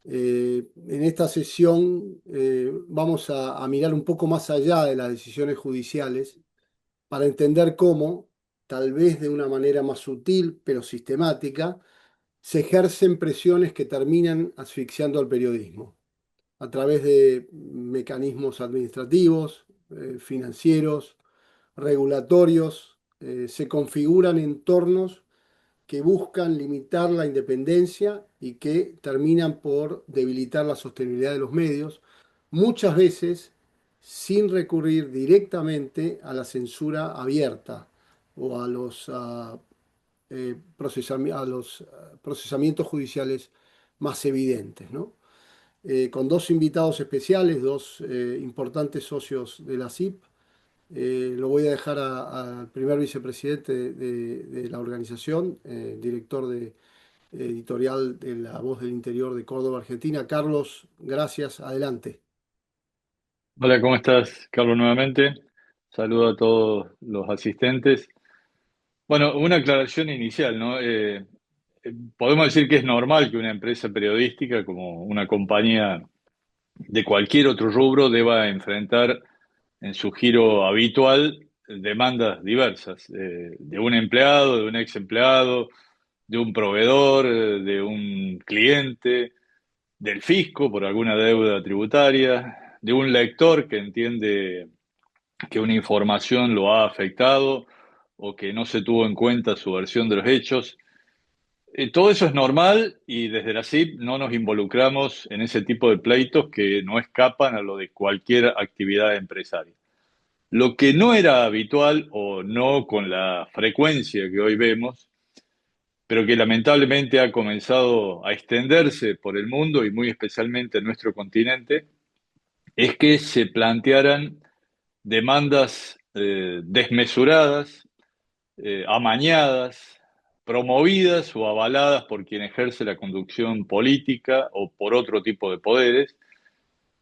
En esta sesión vamos a mirar un poco más allá de las decisiones judiciales para entender cómo, tal vez de una manera más sutil pero sistemática, se ejercen presiones que terminan asfixiando al periodismo a través de mecanismos administrativos, financieros, regulatorios. Se configuran entornos que buscan limitar la independencia y que terminan por debilitar la sostenibilidad de los medios, muchas veces sin recurrir directamente a la censura abierta o a los, procesamientos judiciales más evidentes, ¿no? Con dos invitados especiales, dos importantes socios de la CIP. Lo voy a dejar al primer vicepresidente de la organización, director editorial de La Voz del Interior de Córdoba, Argentina. Carlos, gracias. Adelante. Hola, ¿cómo estás, Carlos, nuevamente? Saludo a todos los asistentes. Bueno, una aclaración inicial, ¿no? Podemos decir que es normal que una empresa periodística, como una compañía de cualquier otro rubro, deba enfrentar en su giro habitual demandas diversas, de un empleado, de un ex empleado, de un proveedor, de un cliente, del fisco por alguna deuda tributaria, de un lector que entiende que una información lo ha afectado o que no se tuvo en cuenta su versión de los hechos. Todo eso es normal y desde la CIP no nos involucramos en ese tipo de pleitos que no escapan a lo de cualquier actividad empresaria. Lo que no era habitual o no con la frecuencia que hoy vemos, pero que lamentablemente ha comenzado a extenderse por el mundo y muy especialmente en nuestro continente, es que se plantearan demandas desmesuradas, amañadas, promovidas o avaladas por quien ejerce la conducción política o por otro tipo de poderes,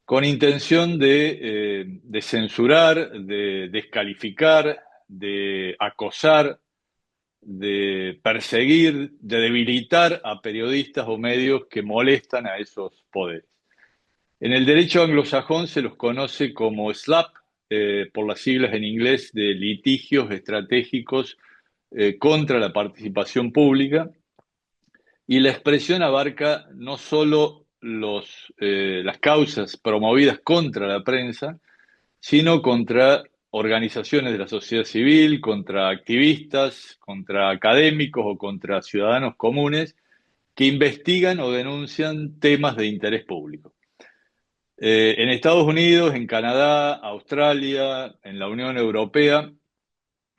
con intención de censurar, de descalificar, de acosar, de perseguir, de debilitar a periodistas o medios que molestan a esos poderes. En el derecho anglosajón se los conoce como SLAPP, por las siglas en inglés de litigios estratégicos contra la participación pública, y la expresión abarca no solo las causas promovidas contra la prensa, sino contra organizaciones de la sociedad civil, contra activistas, contra académicos o contra ciudadanos comunes que investigan o denuncian temas de interés público. En Estados Unidos, en Canadá, Australia, en la Unión Europea,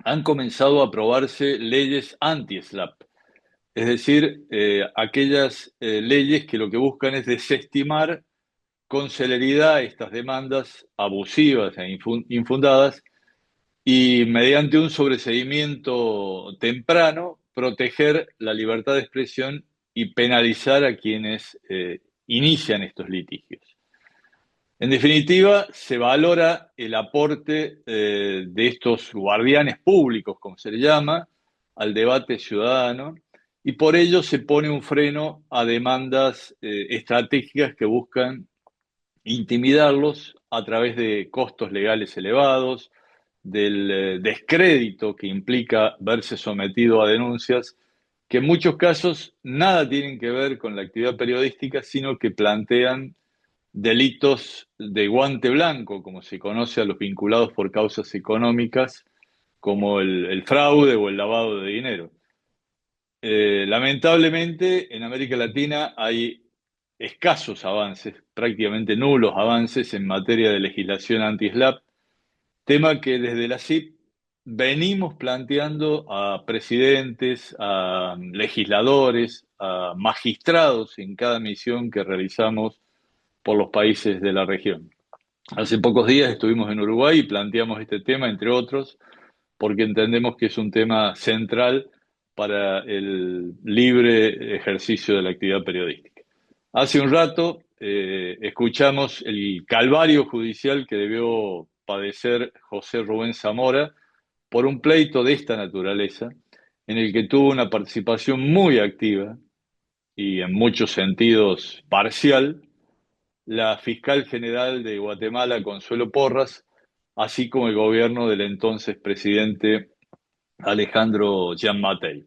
han comenzado a aprobarse leyes anti-SLAPP, es decir, aquellas leyes que lo que buscan es desestimar con celeridad estas demandas abusivas e infundadas y mediante un sobreseimiento temprano proteger la libertad de expresión y penalizar a quienes inician estos litigios. En definitiva, se valora el aporte de estos guardianes públicos, como se le llama, al debate ciudadano, y por ello se pone un freno a demandas estratégicas que buscan intimidarlos a través de costos legales elevados, del descrédito que implica verse sometido a denuncias que en muchos casos nada tienen que ver con la actividad periodística, sino que plantean delitos de guante blanco, como se conoce a los vinculados por causas económicas, como el fraude o el lavado de dinero. Lamentablemente, en América Latina hay escasos avances, prácticamente nulos avances en materia de legislación anti-SLAPP, tema que desde la CIP venimos planteando a presidentes, a legisladores, a magistrados en cada misión que realizamos por los países de la región. Hace pocos días estuvimos en Uruguay y planteamos este tema, entre otros, porque entendemos que es un tema central para el libre ejercicio de la actividad periodística. Hace un rato escuchamos el calvario judicial que debió padecer José Rubén Zamora por un pleito de esta naturaleza, en el que tuvo una participación muy activa y en muchos sentidos parcial, la fiscal general de Guatemala, Consuelo Porras, así como el gobierno del entonces presidente Alejandro Giammattei.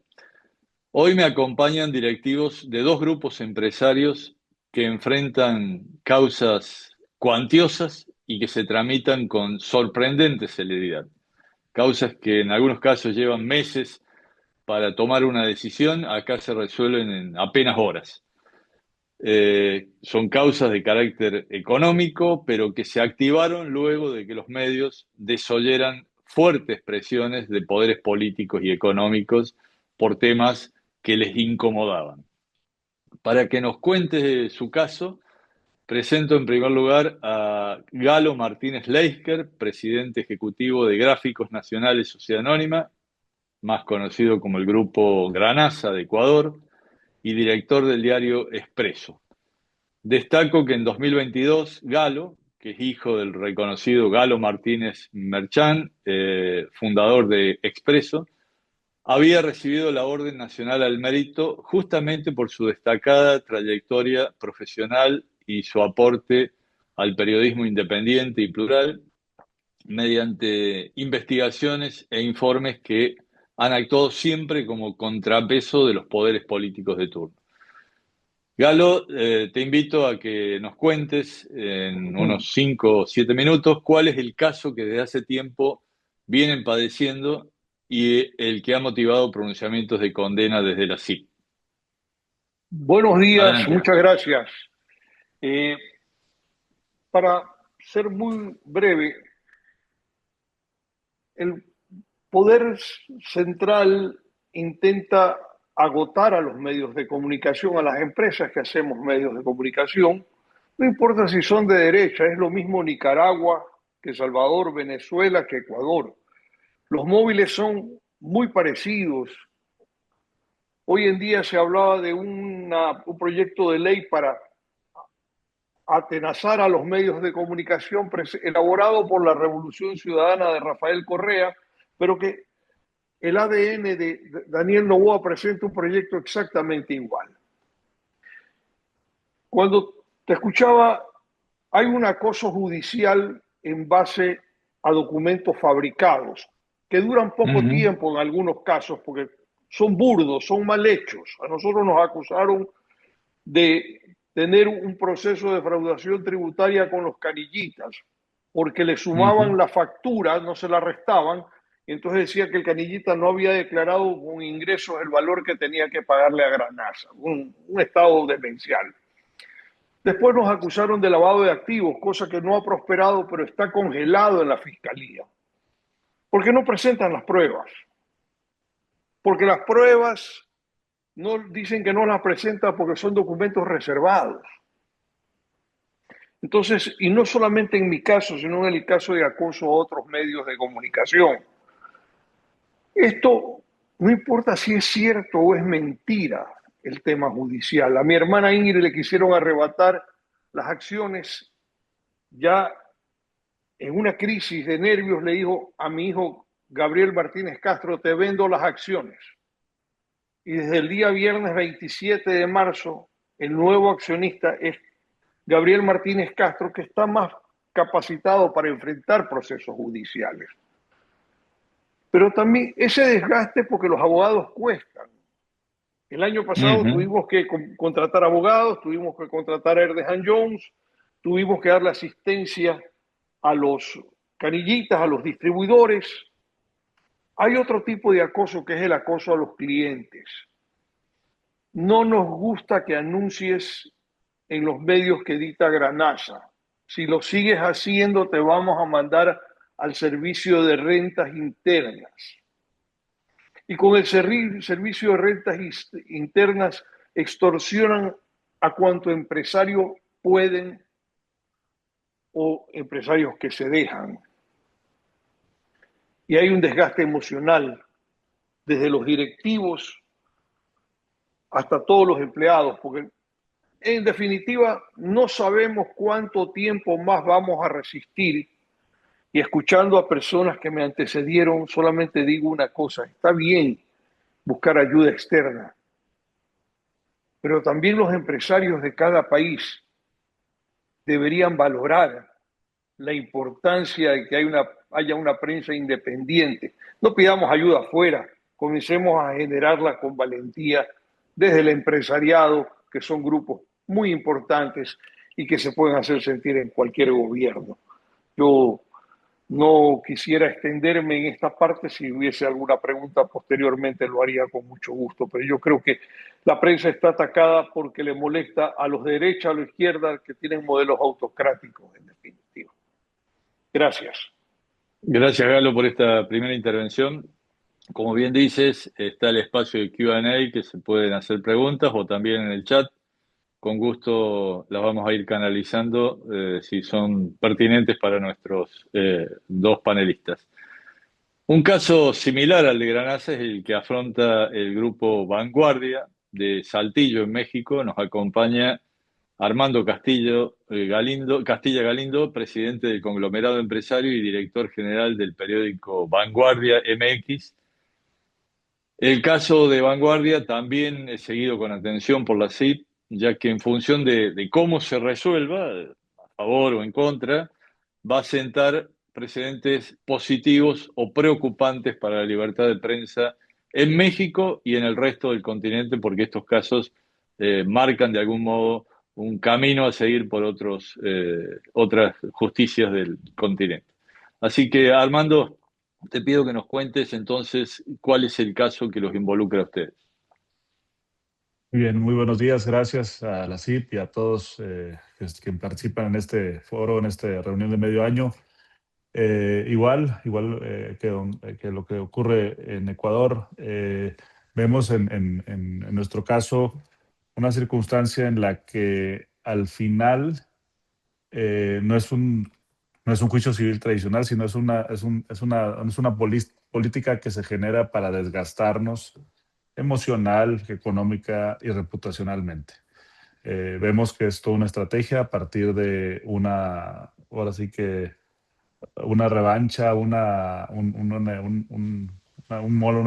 Hoy me acompañan directivos de dos grupos empresarios que enfrentan causas cuantiosas y que se tramitan con sorprendente celeridad. Causas que en algunos casos llevan meses para tomar una decisión, acá se resuelven en apenas horas. Son causas de carácter económico, pero que se activaron luego de que los medios desoyeran fuertes presiones de poderes políticos y económicos por temas que les incomodaban. Para que nos cuente su caso, presento en primer lugar a Galo Martínez Leisker, presidente ejecutivo de Gráficos Nacionales Sociedad Anónima, más conocido como el Grupo Granasa de Ecuador, y director del diario Expreso. Destaco que en 2022 Galo, que es hijo del reconocido Galo Martínez Merchán, fundador de Expreso, había recibido la Orden Nacional al Mérito justamente por su destacada trayectoria profesional y su aporte al periodismo independiente y plural mediante investigaciones e informes que han actuado siempre como contrapeso de los poderes políticos de turno. Galo, te invito a que nos cuentes en unos 5 o 7 minutos cuál es el caso que desde hace tiempo vienen padeciendo y el que ha motivado pronunciamientos de condena desde la CIP. Buenos días, Adelante. muchas gracias. Eh, para ser muy breve, el poder central intenta agotar a los medios de comunicación, a las empresas que hacemos medios de comunicación, no importa si son de derecha, es lo mismo Nicaragua que Salvador, Venezuela que Ecuador. Los móviles son muy parecidos. Hoy en día se hablaba de un proyecto de ley para atenazar a los medios de comunicación elaborado por la Revolución Ciudadana de Rafael Correa, pero que el ADN de Daniel Noboa presenta un proyecto exactamente igual. Cuando te escuchaba, hay un acoso judicial en base a documentos fabricados, que duran poco tiempo en algunos casos, porque son burdos, son mal hechos. A nosotros nos acusaron de tener un proceso de defraudación tributaria con los canillitas, porque le sumaban la factura, no se la restaban, y entonces decía que el canillita no había declarado con ingresos el valor que tenía que pagarle a Granasa, un estado demencial. Después nos acusaron de lavado de activos, cosa que no ha prosperado, pero está congelado en la fiscalía. ¿Por qué no presentan las pruebas? Porque las pruebas no dicen que no las presentan porque son documentos reservados. Entonces, y no solamente en mi caso, sino en el caso de acoso a otros medios de comunicación. Esto no importa si es cierto o es mentira el tema judicial. A mi hermana Ingrid le quisieron arrebatar las acciones ya en una crisis de nervios, le dijo a mi hijo Gabriel Martínez Castro, te vendo las acciones. Y desde el día viernes 27 de marzo, el nuevo accionista es Gabriel Martínez Castro, que está más capacitado para enfrentar procesos judiciales. Pero también ese desgaste porque los abogados cuestan. El año pasado tuvimos que contratar abogados, tuvimos que contratar a Erdehan Jones, tuvimos que darle asistencia a los canillitas, a los distribuidores. Hay otro tipo de acoso que es el acoso a los clientes. No nos gusta que anuncies en los medios que edita Granasa. Si lo sigues haciendo, te vamos a mandar al servicio de rentas internas. Y con el servicio de rentas internas extorsionan a cuanto empresario pueden o empresarios que se dejan. Y hay un desgaste emocional desde los directivos hasta todos los empleados, porque en definitiva no sabemos cuánto tiempo más vamos a resistir. Y escuchando a personas que me antecedieron, solamente digo una cosa: está bien buscar ayuda externa, pero también los empresarios de cada país deberían valorar la importancia de que haya una prensa independiente. No pidamos ayuda afuera, comencemos a generarla con valentía desde el empresariado, que son grupos muy importantes y que se pueden hacer sentir en cualquier gobierno. Yo no quisiera extenderme en esta parte. Si hubiese alguna pregunta posteriormente lo haría con mucho gusto, pero yo creo que la prensa está atacada porque le molesta a los de derecha, a la izquierda, que tienen modelos autocráticos en definitiva. Gracias. Gracias, Galo, por esta primera intervención. Como bien dices, está el espacio de Q&A que se pueden hacer preguntas o también en el chat. Con gusto las vamos a ir canalizando si son pertinentes para nuestros dos panelistas. Un caso similar al de Granasa es el que afronta el grupo Vanguardia de Saltillo, en México. Nos acompaña Armando Castilla Galindo, presidente del conglomerado empresario y director general del periódico Vanguardia MX. El caso de Vanguardia también es seguido con atención por la CIP, ya que en función de cómo se resuelva, a favor o en contra, va a sentar precedentes positivos o preocupantes para la libertad de prensa en México y en el resto del continente, porque estos casos marcan de algún modo un camino a seguir por otras justicias del continente. Así que, Armando, te pido que nos cuentes entonces cuál es el caso que los involucra a ustedes. Muy bien, muy buenos días. Gracias a la CIP y a todos que participan en este foro, en esta reunión de medio año. Igual que lo que ocurre en Ecuador, vemos en nuestro caso una circunstancia en la que al final no es un juicio civil tradicional, sino es una política que se genera para desgastarnos emocional, económica y reputacionalmente. Vemos que es toda una estrategia a partir de ahora sí que una revancha, una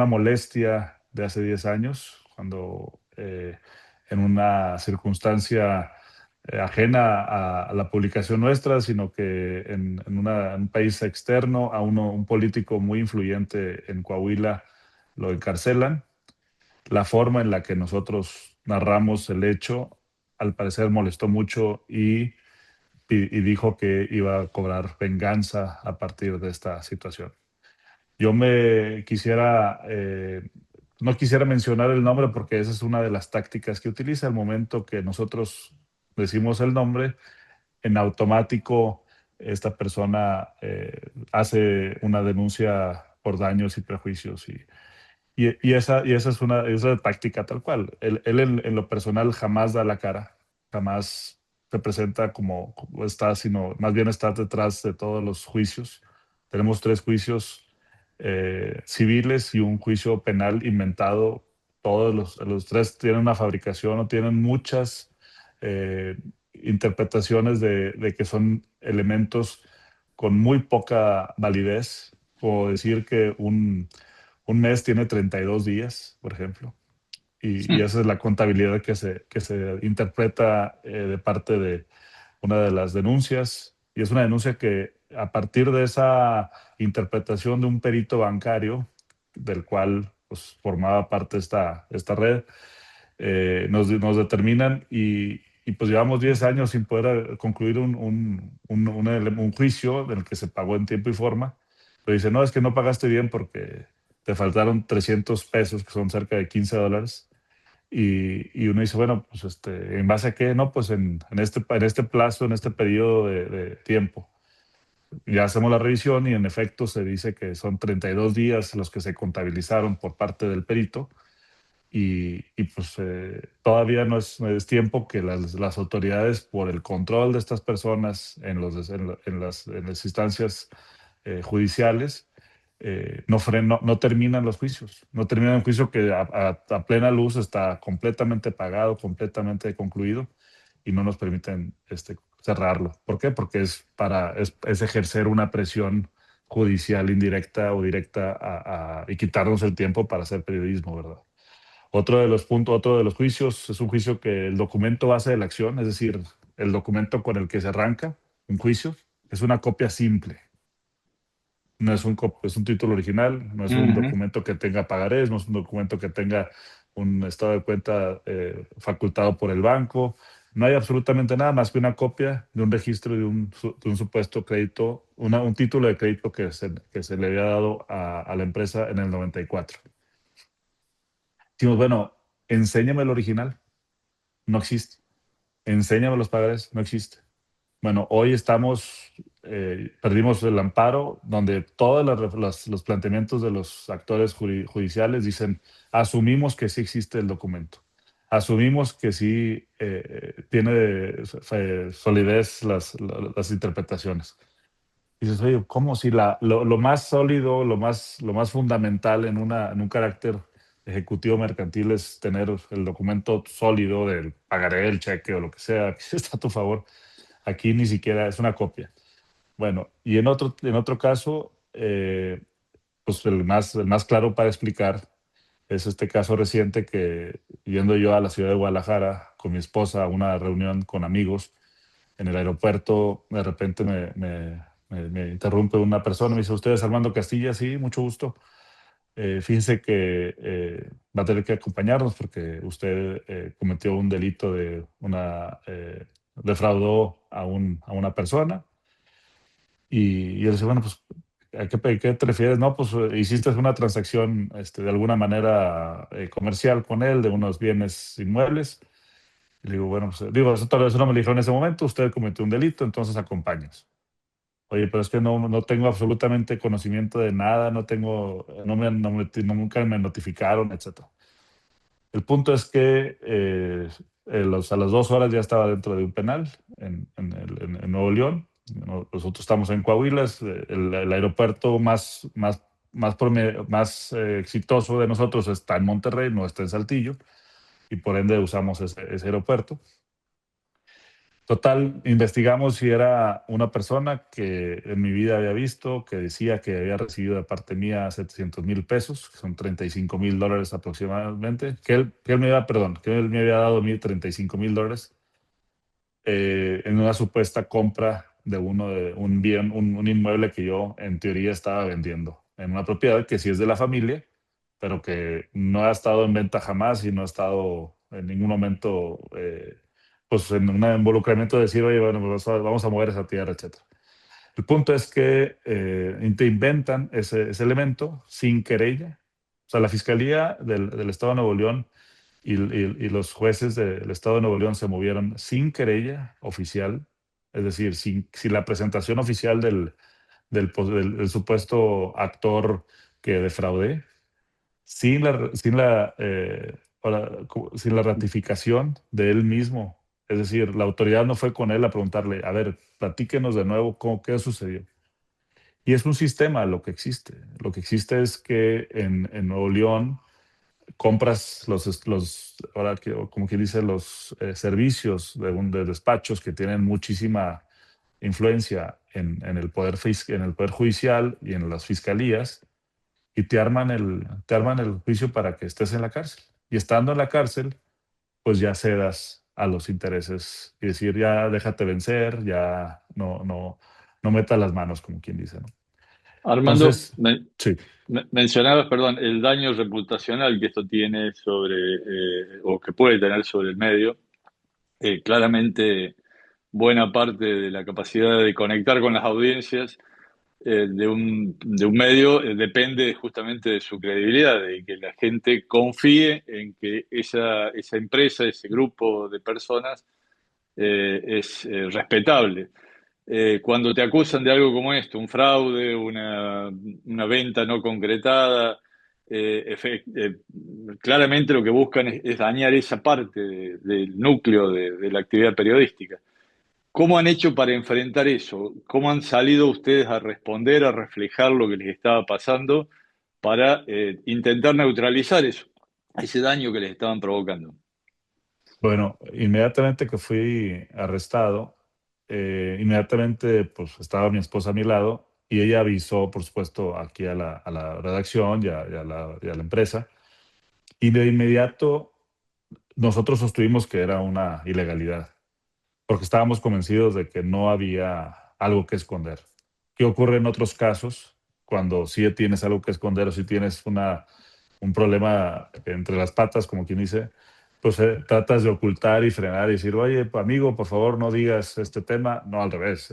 molestia de hace 10 años, cuando en una circunstancia ajena a la publicación nuestra, sino que en un país externo, un político muy influyente en Coahuila lo encarcelan. La forma en la que nosotros narramos el hecho, al parecer molestó mucho y dijo que iba a cobrar venganza a partir de esta situación. Yo no quisiera mencionar el nombre porque esa es una de las tácticas que utiliza. Al momento que nosotros decimos el nombre, en automático esta persona hace una denuncia por daños y prejuicios esa es una táctica tal cual. Él en lo personal jamás da la cara, jamás se presenta como está, sino más bien está detrás de todos los juicios. Tenemos 3 juicios civiles y un juicio penal inventado. Todos los 3 tienen una fabricación o tienen muchas interpretaciones de que son elementos con muy poca validez, como decir que un mes tiene 32 días, por ejemplo, y esa es la contabilidad que se interpreta de parte de una de las denuncias, y es una denuncia que a partir de esa interpretación de un perito bancario, del cual pues, formaba parte esta red, nos determinan y pues llevamos 10 años sin poder concluir un juicio en el que se pagó en tiempo y forma, pero dice, no, es que no pagaste bien porque te faltaron 300 pesos, que son cerca de $15. Y uno dice, bueno, pues ¿en base a qué? No, pues en este plazo, en este periodo de tiempo. Ya hacemos la revisión y en efecto se dice que son 32 días los que se contabilizaron por parte del perito y pues todavía no es tiempo que las autoridades, por el control de estas personas en las instancias judiciales, no terminan los juicios. No terminan un juicio que a plena luz está completamente pagado, completamente concluido, y no nos permiten cerrarlo. ¿Por qué? Porque es ejercer una presión judicial indirecta o directa y quitarnos el tiempo para hacer periodismo, ¿verdad? Otro de los puntos, otro de los juicios es un juicio que el documento base de la acción, es decir, el documento con el que se arranca un juicio, es una copia simple. No es es un título original, no es un Ujú. documento que tenga pagarés, no es un documento que tenga un estado de cuenta facultado por el banco. No hay absolutamente nada más que una copia de un registro de un supuesto crédito, un título de crédito que se le había dado a la empresa en el 94. Dijimos, bueno, enséñame el original. No existe. Enséñame los pagarés. No existe. Bueno, hoy perdimos el amparo, donde todos los planteamientos de los actores judiciales dicen, asumimos que sí existe el documento, asumimos que sí tiene solidez las interpretaciones. Y dices, oye, ¿cómo si lo más sólido, lo más fundamental en un carácter ejecutivo mercantil es tener el documento sólido del pagaré, el cheque o lo que sea, que está a tu favor? Aquí ni siquiera es una copia. Bueno, y en otro caso, pues el más claro para explicar es este caso reciente que yendo yo a la ciudad de Guadalajara con mi esposa a una reunión con amigos en el aeropuerto, de repente me interrumpe una persona, me dice, ¿usted es Armando Castilla? Sí, mucho gusto. Fíjese que va a tener que acompañarnos porque usted cometió un delito defraudó a una persona. Y él dice, bueno, pues, ¿qué te refieres? No, pues hiciste una transacción de alguna manera comercial con él de unos bienes inmuebles. Y le digo, bueno, pues, digo, eso no me lo dijo en ese momento, usted cometió un delito, entonces acompáñenos. Oye, pero es que no tengo absolutamente conocimiento de nada, no tengo, nunca me notificaron, etcétera. El punto es que a las 2 horas ya estaba dentro de un penal en Nuevo León. Nosotros estamos en Coahuila, es, el aeropuerto más exitoso de nosotros está en Monterrey, no está en Saltillo, y por ende usamos ese aeropuerto. Total, investigamos si era una persona que en mi vida había visto, que decía que había recibido de parte mía 700,000 pesos, que son $35,000 aproximadamente, que él me había dado a mí $35,000 en una supuesta compra de un bien, un inmueble que yo en teoría estaba vendiendo en una propiedad que sí es de la familia, pero que no ha estado en venta jamás y no ha estado en ningún momento pues en un involucramiento de decir, oye, bueno, pues vamos a mover esa tierra, etcétera. El punto es que te inventan ese elemento sin querella. O sea, la Fiscalía del Estado de Nuevo León y los jueces del Estado de Nuevo León se movieron sin querella oficial, es decir, sin la presentación oficial del supuesto actor que defraudé, sin la ratificación de él mismo. Es decir, la autoridad no fue con él a preguntarle, a ver, platíquenos de nuevo qué sucedió. Y es un sistema lo que existe. Lo que existe es que en Nuevo León compras ahora como quien dice, los servicios de despachos que tienen muchísima influencia en en el poder judicial y en las fiscalías y te arman el juicio para que estés en la cárcel. Y estando en la cárcel, pues ya cedas a los intereses y decir, ya déjate vencer, ya no metas las manos, como quien dice, ¿no? Armando, Entonces, sí. mencionabas, perdón, el daño reputacional que esto tiene o que puede tener sobre el medio. Claramente, buena parte de la capacidad de conectar con las audiencias de un medio depende justamente de su credibilidad, de que la gente confíe en que esa empresa, ese grupo de personas es respetable. Cuando te acusan de algo como esto, un fraude, una venta no concretada, claramente lo que buscan es dañar esa parte del núcleo de la actividad periodística. ¿Cómo han hecho para enfrentar eso? ¿Cómo han salido ustedes a responder, a reflejar lo que les estaba pasando para intentar neutralizar eso, ese daño que les estaban provocando? Bueno, inmediatamente que fui arrestado, inmediatamente pues estaba mi esposa a mi lado y ella avisó, por supuesto, aquí a la redacción y a la empresa. Y de inmediato nosotros sostuvimos que era una ilegalidad, porque estábamos convencidos de que no había algo que esconder. ¿Qué ocurre en otros casos cuando sí tienes algo que esconder o si tienes un problema entre las patas, como quien dice? Pues tratas de ocultar y frenar y decir, oye, amigo, por favor, no digas este tema. No, al revés.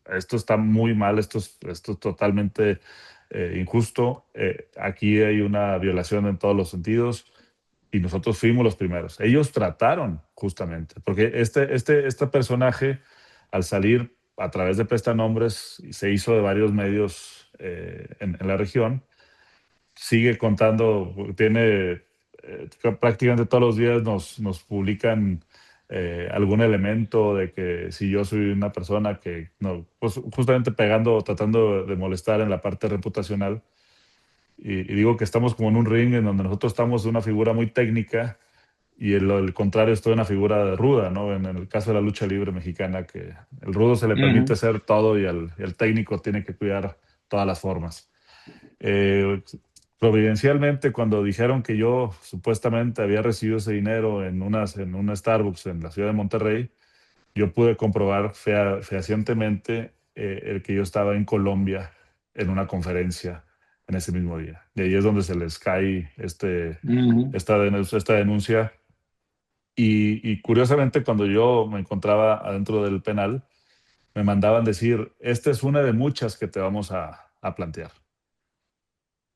Esto está muy mal, esto es totalmente injusto. Aquí hay una violación en todos los sentidos y nosotros fuimos los primeros. Ellos trataron justamente, porque este personaje, al salir a través de prestanombres, se hizo de varios medios en la región, sigue contando, tiene prácticamente todos los días nos publican algún elemento de que si yo soy una persona que, no, pues justamente pegando, tratando de molestar en la parte reputacional, y digo que estamos como en un ring en donde nosotros estamos de una figura muy técnica y el contrario es toda una figura ruda, ¿no? En el caso de la lucha libre mexicana, que el rudo se le permite Ujú. hacer todo y el técnico tiene que cuidar todas las formas. Eh, Providencialmente, cuando dijeron que yo supuestamente había recibido ese dinero en una Starbucks en la ciudad de Monterrey, yo pude comprobar fehacientemente el que yo estaba en Colombia en una conferencia en ese mismo día. Y ahí es donde se les cae Ujú. esta denuncia. Y curiosamente, cuando yo me encontraba adentro del penal, me mandaban decir, esta es una de muchas que te vamos a plantear.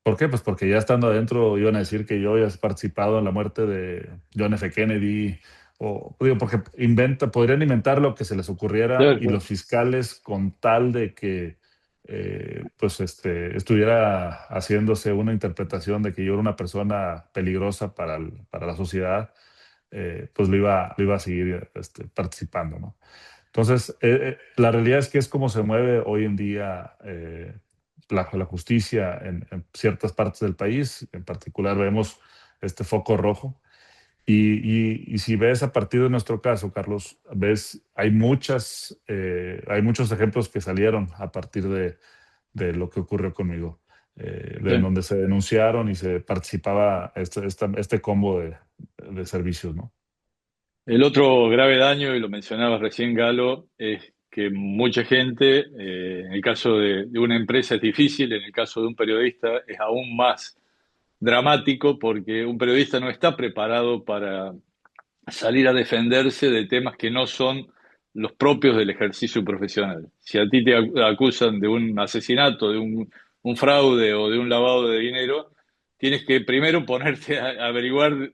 ¿Por qué? Pues porque ya estando adentro iban a decir que yo había participado en la muerte de John F. Kennedy, o digo, porque podrían inventar lo que se les ocurriera Claro, y los claro. fiscales con tal de que pues estuviera haciéndose una interpretación de que yo era una persona peligrosa para la sociedad, pues lo iba a seguir participando, ¿no? Entonces, la realidad es que es como se mueve hoy en día la justicia en ciertas partes del país. En particular vemos este foco rojo. Y si ves a partir de nuestro caso, Carlos, hay muchos ejemplos que salieron a partir de lo que ocurrió conmigo, de Sí. donde se denunciaron y se participaba este combo de servicios, ¿no? El otro grave daño, y lo mencionabas recién, Galo, es que mucha gente, en el caso de una empresa es difícil, en el caso de un periodista es aún más dramático porque un periodista no está preparado para salir a defenderse de temas que no son los propios del ejercicio profesional. Si a ti te acusan de un asesinato, de un fraude o de un lavado de dinero, tienes que primero ponerte a averiguar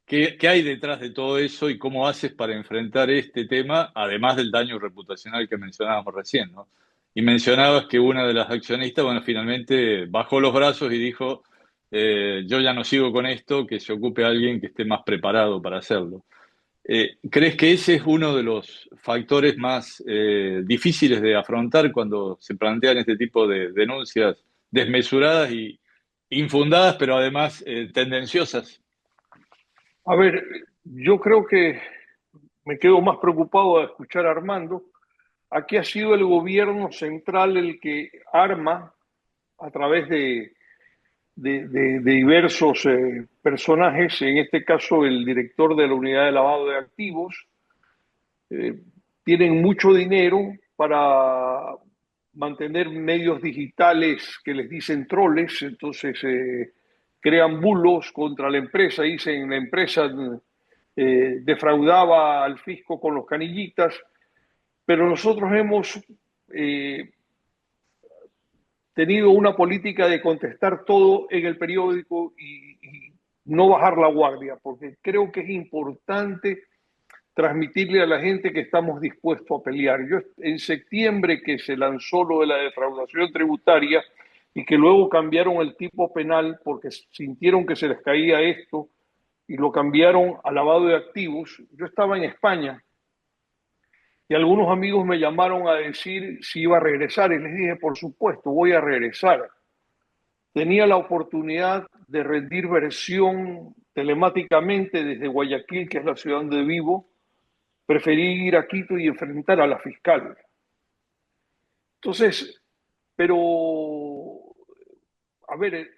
qué hay detrás de todo eso y cómo haces para enfrentar este tema, además del daño reputacional que mencionábamos recién, ¿no? Y mencionabas que una de las accionistas, bueno, finalmente bajó los brazos y dijo, yo ya no sigo con esto, que se ocupe alguien que esté más preparado para hacerlo. ¿Crees que ese es uno de los factores más difíciles de afrontar cuando se plantean este tipo de denuncias desmesuradas y infundadas, pero además tendenciosas? A ver, yo creo que me quedo más preocupado de escuchar a Armando. Aquí ha sido el gobierno central el que arma a través de diversos personajes, en este caso el director de la unidad de lavado de activos, eh, tienen mucho dinero para mantener medios digitales que les dicen troles, entonces crean bulos contra la empresa, dicen la empresa defraudaba al fisco con los canillitas, pero nosotros hemos eh, tenido una política de contestar todo en el periódico y no bajar la guardia, porque creo que es importante transmitirle a la gente que estamos dispuestos a pelear. Yo en septiembre que se lanzó lo de la defraudación tributaria y que luego cambiaron el tipo penal porque sintieron que se les caía esto y lo cambiaron a lavado de activos, yo estaba en España y algunos amigos me llamaron a decir si iba a regresar y les dije, por supuesto, voy a regresar. Tenía la oportunidad de rendir versión telemáticamente desde Guayaquil, que es la ciudad donde vivo. Preferí ir a Quito y enfrentar a la fiscal. Entonces, pero, a ver,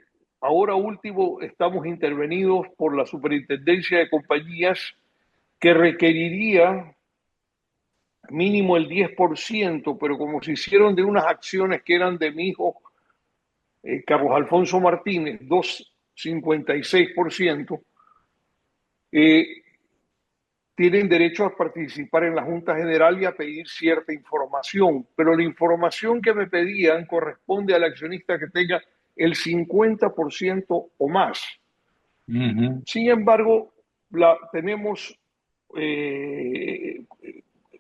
ahora último estamos intervenidos por la Superintendencia de Compañías, que requeriría mínimo el 10%, pero como se hicieron de unas acciones que eran de mi hijo Carlos Alfonso Martínez, 2,56%, tienen derecho a participar en la Junta General y a pedir cierta información, pero la información que me pedían corresponde al accionista que tenga el 50% o más. Ujú. Sin embargo, tenemos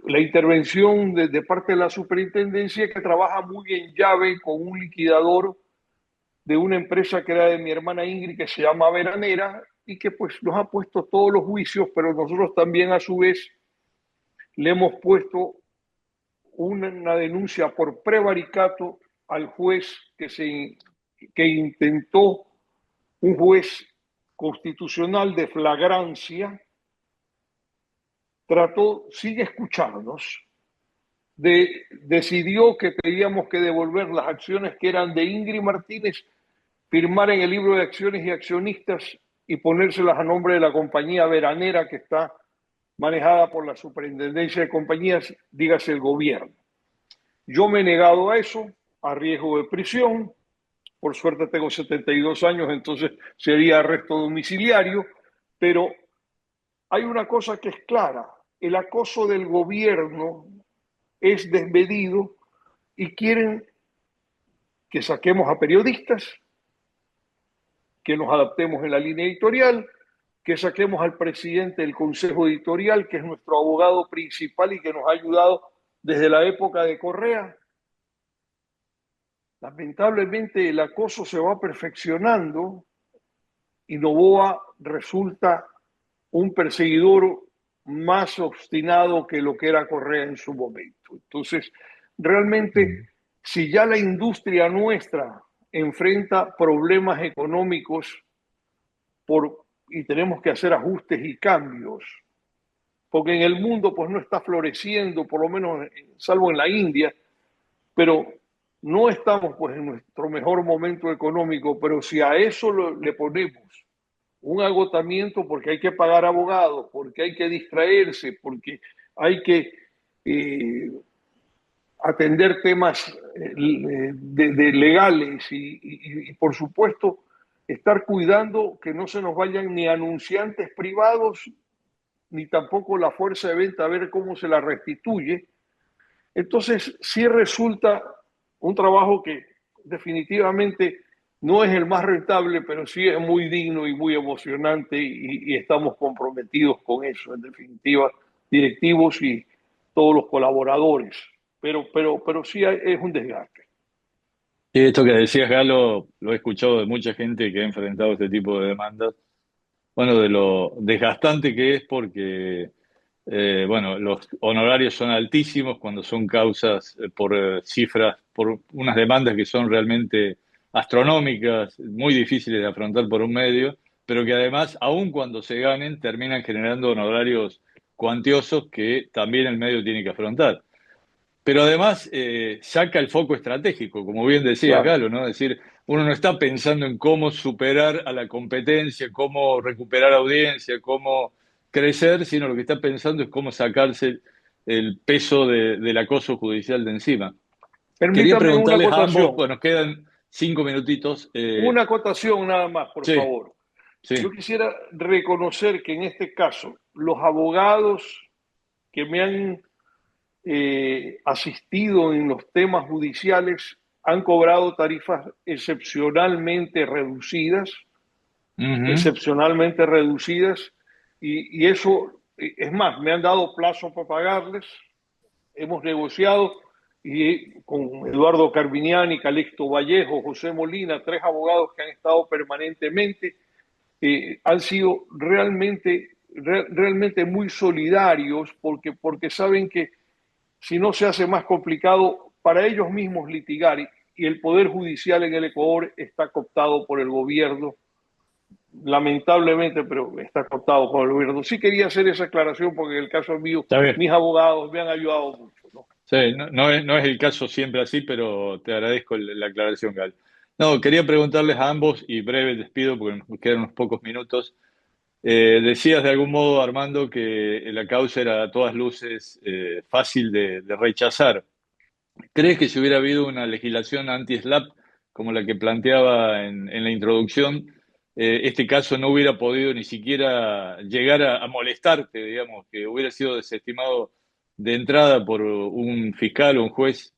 la intervención de parte de la superintendencia, que trabaja muy en llave con un liquidador de una empresa que era de mi hermana Ingrid, que se llama Veranera, y que pues nos ha puesto todos los juicios, pero nosotros también a su vez le hemos puesto una denuncia por prevaricato al juez que intentó, un juez constitucional de flagrancia, sin escucharnos, decidió que teníamos que devolver las acciones que eran de Ingrid Martínez, firmar en el libro de acciones y accionistas y ponérselas a nombre de la compañía Veranera, que está manejada por la Superintendencia de Compañías, dígase el gobierno. Yo me he negado a eso, a riesgo de prisión. Por suerte tengo 72 años, entonces sería arresto domiciliario, pero hay una cosa que es clara: el acoso del gobierno es desmedido y quieren que saquemos a periodistas, que nos adaptemos en la línea editorial, que saquemos al presidente del Consejo Editorial, que es nuestro abogado principal y que nos ha ayudado desde la época de Correa. Lamentablemente el acoso se va perfeccionando y Noboa resulta un perseguidor más obstinado que lo que era Correa en su momento. Entonces, realmente, si ya la industria nuestra enfrenta problemas económicos y tenemos que hacer ajustes y cambios, porque en el mundo pues no está floreciendo, por lo menos salvo en la India, pero no estamos pues en nuestro mejor momento económico, pero si a eso le ponemos un agotamiento porque hay que pagar abogados, porque hay que distraerse, porque hay que atender temas legales y por supuesto estar cuidando que no se nos vayan ni anunciantes privados ni tampoco la fuerza de venta, a ver cómo se la restituye. Entonces sí resulta un trabajo que definitivamente no es el más rentable, pero sí es muy digno y muy emocionante y estamos comprometidos con eso, en definitiva, directivos y todos los colaboradores. Pero sí es un desgaste. Y esto que decías, Galo, lo he escuchado de mucha gente que ha enfrentado este tipo de demandas. Bueno, de lo desgastante que es porque, bueno, los honorarios son altísimos cuando son causas por cifras, por unas demandas que son realmente astronómicas, muy difíciles de afrontar por un medio, pero que además, aun cuando se ganen, terminan generando honorarios cuantiosos que también el medio tiene que afrontar. Pero además saca el foco estratégico, como bien decía Claro. Galo, ¿no? Es decir, uno no está pensando en cómo superar a la competencia, cómo recuperar audiencia, cómo crecer, sino lo que está pensando es cómo sacarse el peso del acoso judicial de encima. Quería Permítame una preguntarles a ambos, acotación. pues nos quedan 5 minutitos. Una acotación nada más, por Sí, favor. Yo sí. quisiera reconocer que en este caso los abogados que me han asistido en los temas judiciales han cobrado tarifas Ujú. excepcionalmente reducidas, y eso, es más, me han dado plazo para pagarles, hemos negociado y con Eduardo Carviniani, Calixto Vallejo, José Molina, tres abogados que han estado permanentemente, han sido realmente muy solidarios porque saben que si no se hace más complicado para ellos mismos litigar, y el Poder Judicial en el Ecuador está cooptado por el gobierno, lamentablemente, pero está cooptado por el gobierno. Sí quería hacer esa aclaración porque en el caso mío, Está bien. mis abogados me han ayudado mucho, ¿no? Sí, no, no es el caso siempre así, pero te agradezco la aclaración, Gal. No, quería preguntarles a ambos, y breve despido porque nos quedan unos pocos minutos. Decías de algún modo, Armando, que la causa era a todas luces fácil de rechazar. ¿Crees que si hubiera habido una legislación anti-SLAPP como la que planteaba en la introducción, este caso no hubiera podido ni siquiera llegar a molestarte, digamos, que hubiera sido desestimado de entrada por un fiscal o un juez?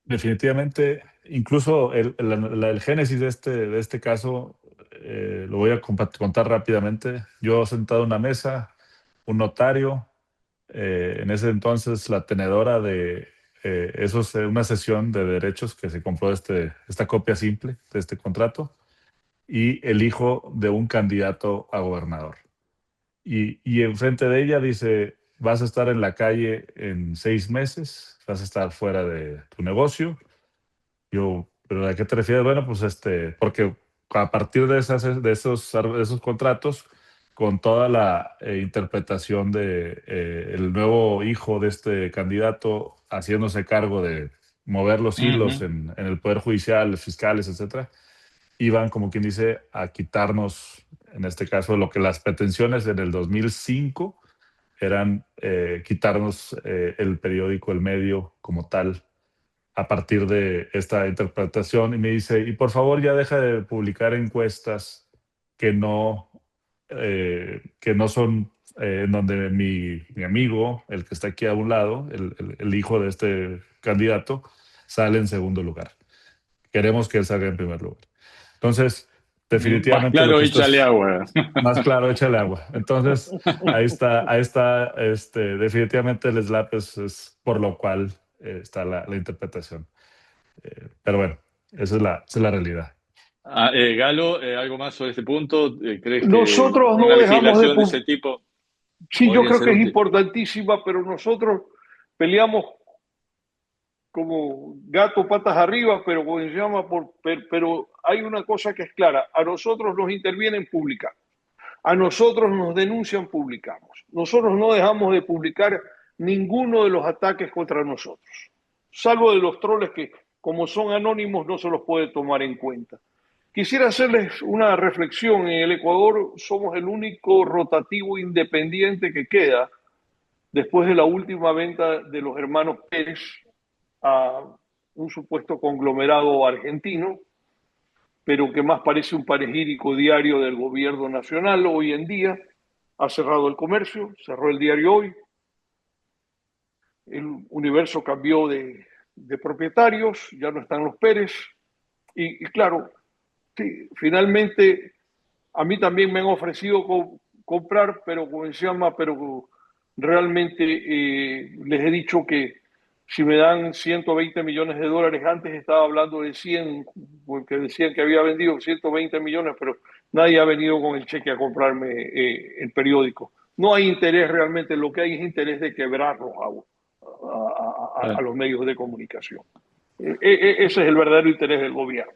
Definitivamente, incluso el génesis de este caso, lo voy a contar rápidamente. Yo sentado en una mesa, un notario, en ese entonces la tenedora de una sesión de derechos que se compró esta copia simple de este contrato, y el hijo de un candidato a gobernador. Y enfrente de ella dice: vas a estar en la calle en 6 meses, vas a estar fuera de tu negocio. Yo, ¿pero a qué te refieres? Bueno, pues porque a partir de esos contratos, con toda la interpretación de el nuevo hijo de este candidato haciéndose cargo de mover los hilos Ujú. en el Poder Judicial, fiscales, etcétera, iban, como quien dice, a quitarnos, en este caso, lo que las pretensiones en el 2005 eran, quitarnos el periódico, el medio como tal, a partir de esta interpretación. Y me dice: y por favor ya deja de publicar encuestas que no son, en donde mi amigo, el que está aquí a un lado, el hijo de este candidato, sale en segundo lugar. Queremos que él salga en primer lugar. Entonces, Más definitivamente lo claro, que échale estás... agua. Más claro, échale agua. Entonces, ahí está, definitivamente el SLAPP es por lo cual está la interpretación. Pero bueno, esa es la realidad. Galo, ¿algo más sobre este punto? ¿Crees que Nosotros una no dejamos de... legislación de ese tipo Sí, yo podría creo ser que es útil? importantísima, pero nosotros peleamos como gato patas arriba, pero como se llama, pero hay una cosa que es clara: a nosotros nos intervienen, publicamos; a nosotros nos denuncian, publicamos. Nosotros no dejamos de publicar ninguno de los ataques contra nosotros, salvo de los troles que, como son anónimos, no se los puede tomar en cuenta. Quisiera hacerles una reflexión. En el Ecuador somos el único rotativo independiente que queda después de la última venta de los hermanos Pérez a un supuesto conglomerado argentino, pero que más parece un panegírico diario del gobierno nacional hoy en día. Ha cerrado el comercio, cerró el diario Hoy, el Universo cambió de propietarios, ya no están los Pérez, y claro, sí, finalmente a mí también me han ofrecido comprar, pero como se llama, pero realmente les he dicho que si me dan 120 millones de dólares, antes estaba hablando de 100, porque decían que había vendido 120 millones, pero nadie ha venido con el cheque a comprarme el periódico. No hay interés realmente, lo que hay es interés de quebrarlos a los medios de comunicación. Ese es el verdadero interés del gobierno.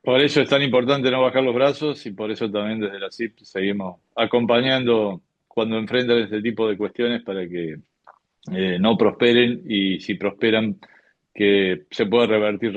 Por eso es tan importante no bajar los brazos y por eso también desde la CIP seguimos acompañando cuando enfrentan este tipo de cuestiones para que no prosperen y si prosperan que se pueda revertir